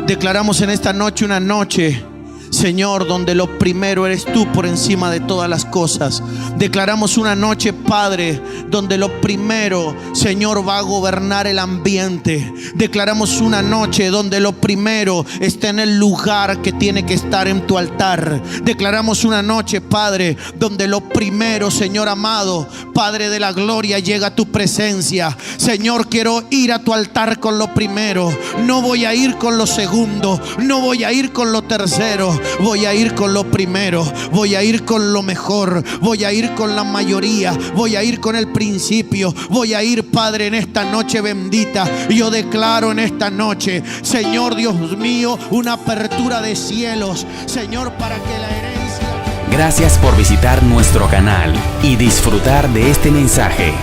Declaramos en esta noche una noche, Señor, donde lo primero eres tú por encima de todas las cosas. Declaramos una noche, Padre, donde lo primero, Señor, va a gobernar el ambiente. Declaramos una noche donde lo primero está en el lugar que tiene que estar en tu altar. Declaramos una noche, Padre, donde lo primero, Señor amado, Padre de la gloria, llega a tu presencia. Señor, quiero ir a tu altar con lo primero. No voy a ir con lo segundo, no voy a ir con lo tercero. Voy a ir con lo primero, voy a ir con lo mejor, voy a ir con la mayoría, voy a ir con el principio, voy a ir, Padre, en esta noche bendita. Yo declaro en esta noche, Señor Dios mío, una apertura de cielos, Señor, para que la herencia... Gracias por visitar nuestro canal y disfrutar de este mensaje.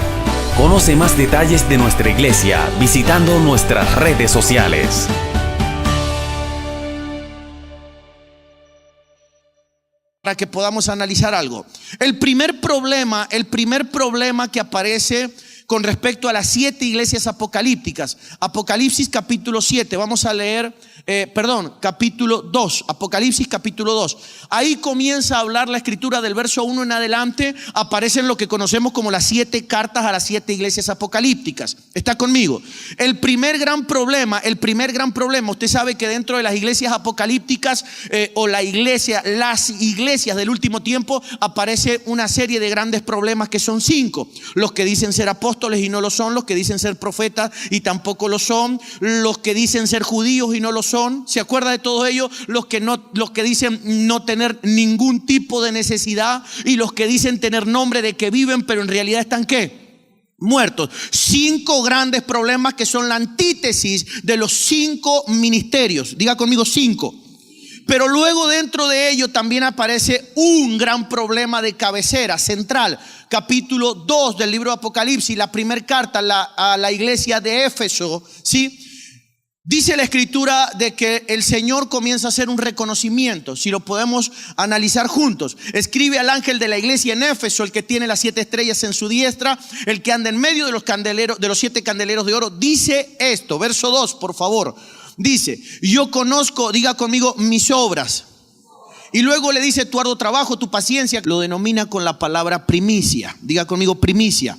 Conoce más detalles de nuestra iglesia visitando nuestras redes sociales. Para que podamos analizar algo. El primer problema que aparece con respecto a las 7 iglesias apocalípticas. Apocalipsis capítulo 7. Vamos a leer, capítulo 2. Apocalipsis capítulo 2. Ahí comienza a hablar la escritura del verso 1 en adelante. Aparecen lo que conocemos como las 7 cartas a las 7 iglesias apocalípticas. ¿Está conmigo? El primer gran problema, usted sabe que dentro de las iglesias apocalípticas las iglesias del último tiempo, aparece una serie de grandes problemas que son 5. Los que dicen ser apóstoles y no lo son, los que dicen ser profetas y tampoco lo son, los que dicen ser judíos y no lo son. ¿Se acuerda de todo ello? Los que dicen no tener ningún tipo de necesidad, y los que dicen tener nombre de que viven, pero en realidad están ¿qué? Muertos. 5 grandes problemas que son la antítesis de los 5 ministerios. Diga conmigo 5. Pero luego dentro de ello también aparece un gran problema de cabecera, central. Capítulo 2 del libro de Apocalipsis, la primera carta a la iglesia de Éfeso, ¿sí? Dice la escritura de que el Señor comienza a hacer un reconocimiento. Si lo podemos analizar juntos. Escribe al ángel de la iglesia en Éfeso, el que tiene las 7 estrellas en su diestra, el que anda en medio de los 7 candeleros de oro. Dice esto, verso 2, por favor. Dice: yo conozco, diga conmigo, mis obras. Y luego le dice: tu arduo trabajo, tu paciencia. Lo denomina con la palabra primicia. Diga conmigo, primicia.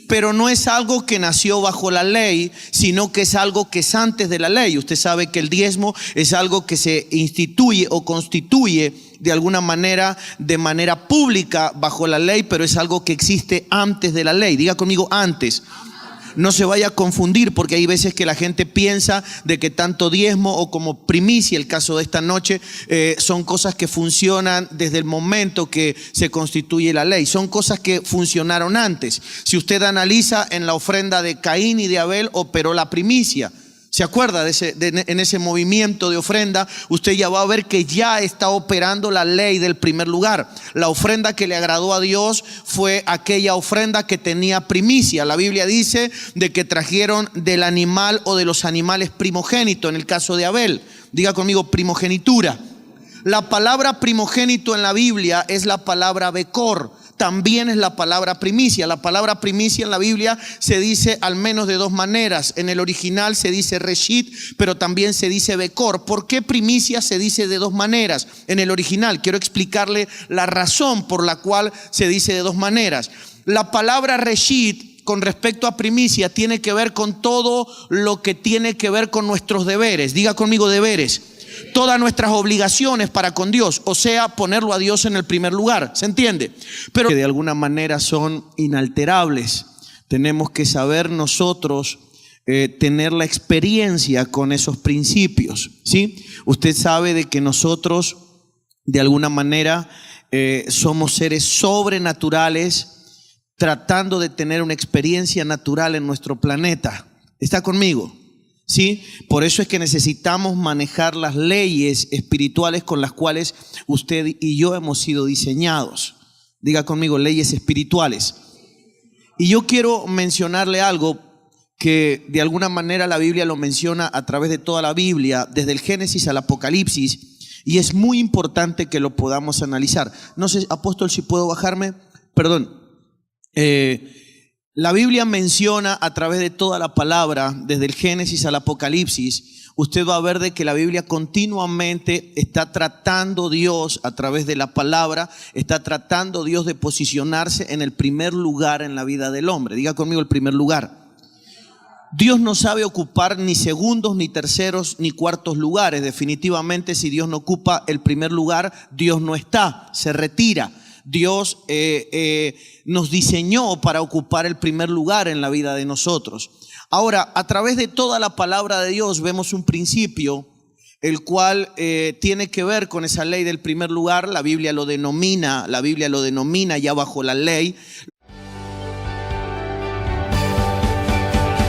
Pero no es algo que nació bajo la ley, sino que es algo que es antes de la ley. Usted sabe que el diezmo es algo que se instituye o constituye de alguna manera, de manera pública bajo la ley, pero es algo que existe antes de la ley. Diga conmigo, antes. No se vaya a confundir, porque hay veces que la gente piensa de que tanto diezmo o como primicia, el caso de esta noche, son cosas que funcionan desde el momento que se constituye la ley. Son cosas que funcionaron antes. Si usted analiza, en la ofrenda de Caín y de Abel operó la primicia. ¿Se acuerda en ese movimiento de ofrenda? Usted ya va a ver que ya está operando la ley del primer lugar. La ofrenda que le agradó a Dios fue aquella ofrenda que tenía primicia. La Biblia dice de que trajeron del animal o de los animales primogénito, en el caso de Abel. Diga conmigo, primogenitura. La palabra primogénito en la Biblia es la palabra Becor. También es la palabra primicia. La palabra primicia en la Biblia se dice al menos de dos maneras. En el original se dice Reshit, pero también se dice Becor. ¿Por qué primicia se dice de dos maneras en el original? Quiero explicarle la razón por la cual se dice de dos maneras. La palabra Reshit con respecto a primicia tiene que ver con todo lo que tiene que ver con nuestros deberes. Diga conmigo, deberes. Todas nuestras obligaciones para con Dios, o sea, ponerlo a Dios en el primer lugar, ¿se entiende? Pero que de alguna manera son inalterables. Tenemos que saber nosotros tener la experiencia con esos principios, ¿sí? Usted sabe de que nosotros de alguna manera somos seres sobrenaturales tratando de tener una experiencia natural en nuestro planeta. ¿Está conmigo? ¿Sí? Por eso es que necesitamos manejar las leyes espirituales con las cuales usted y yo hemos sido diseñados. Diga conmigo, leyes espirituales. Y yo quiero mencionarle algo que de alguna manera la Biblia lo menciona a través de toda la Biblia, desde el Génesis al Apocalipsis, y es muy importante que lo podamos analizar. No sé, apóstol, si puedo bajarme. Perdón. La Biblia menciona a través de toda la palabra, desde el Génesis al Apocalipsis, usted va a ver de que la Biblia continuamente está tratando Dios a través de la palabra, está tratando Dios de posicionarse en el primer lugar en la vida del hombre. Diga conmigo, el primer lugar. Dios no sabe ocupar ni segundos, ni terceros, ni cuartos lugares. Definitivamente, si Dios no ocupa el primer lugar, Dios no está, se retira. Dios nos diseñó para ocupar el primer lugar en la vida de nosotros. Ahora, a través de toda la palabra de Dios vemos un principio, el cual tiene que ver con esa ley del primer lugar. La Biblia lo denomina ya bajo la ley.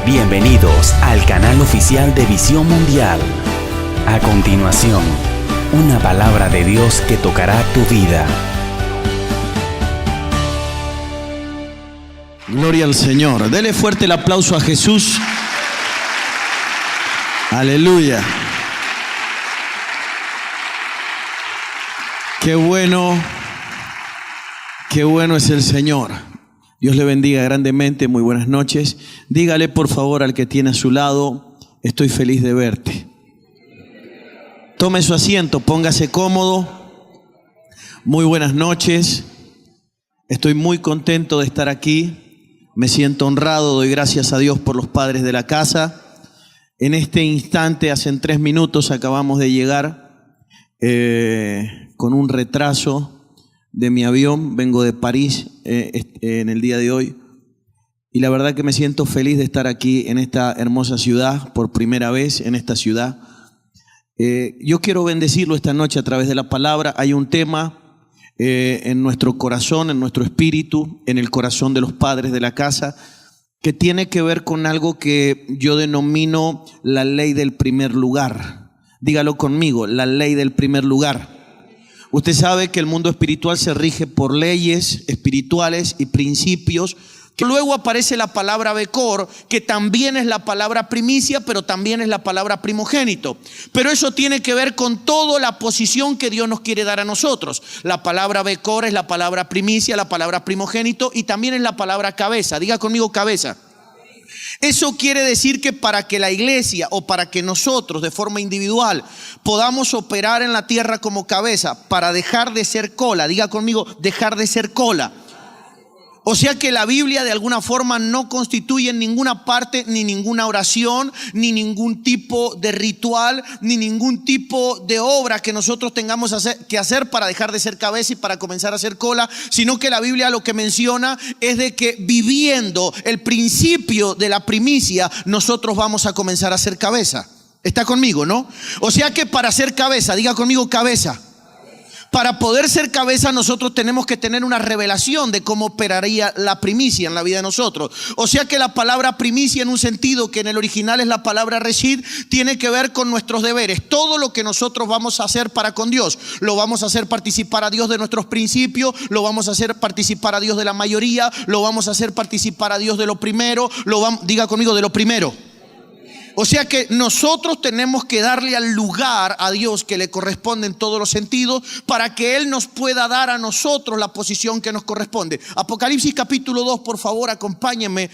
Bienvenidos al canal oficial de Visión Mundial. A continuación, una palabra de Dios que tocará tu vida. Gloria al Señor. Dele fuerte el aplauso a Jesús. Aleluya. Qué bueno es el Señor. Dios le bendiga grandemente. Muy buenas noches. Dígale por favor al que tiene a su lado: estoy feliz de verte. Tome su asiento, póngase cómodo. Muy buenas noches. Estoy muy contento de estar aquí. Me siento honrado, doy gracias a Dios por los padres de la casa. En este instante, hace 3 minutos, acabamos de llegar con un retraso de mi avión. Vengo de París en el día de hoy. Y la verdad que me siento feliz de estar aquí en esta hermosa ciudad, por primera vez en esta ciudad. Yo quiero bendecirlo esta noche a través de la palabra. Hay un tema en nuestro corazón, en nuestro espíritu, en el corazón de los padres de la casa, que tiene que ver con algo que yo denomino la ley del primer lugar. Dígalo conmigo, la ley del primer lugar. Usted sabe que el mundo espiritual se rige por leyes espirituales y principios. Luego aparece la palabra Becor, que también es la palabra primicia, pero también es la palabra primogénito. Pero eso tiene que ver con toda la posición que Dios nos quiere dar a nosotros. La palabra Becor es la palabra primicia, la palabra primogénito, y también es la palabra cabeza. Diga conmigo, cabeza. Eso quiere decir que para que la iglesia o para que nosotros de forma individual podamos operar en la tierra como cabeza, para dejar de ser cola, diga conmigo, dejar de ser cola. O sea que la Biblia de alguna forma no constituye en ninguna parte ni ninguna oración, ni ningún tipo de ritual, ni ningún tipo de obra que nosotros tengamos que hacer para dejar de ser cabeza y para comenzar a ser cola, sino que la Biblia lo que menciona es de que viviendo el principio de la primicia, nosotros vamos a comenzar a ser cabeza. ¿Está conmigo, no? O sea que para ser cabeza, diga conmigo cabeza. Para poder ser cabeza nosotros tenemos que tener una revelación de cómo operaría la primicia en la vida de nosotros. O sea que la palabra primicia, en un sentido que en el original es la palabra reshit, tiene que ver con nuestros deberes. Todo lo que nosotros vamos a hacer para con Dios, lo vamos a hacer participar a Dios de nuestros principios, lo vamos a hacer participar a Dios de la mayoría, lo vamos a hacer participar a Dios de lo primero, diga conmigo, de lo primero. O sea que nosotros tenemos que darle al lugar a Dios que le corresponde en todos los sentidos para que Él nos pueda dar a nosotros la posición que nos corresponde. Apocalipsis capítulo 2, por favor, acompáñenme.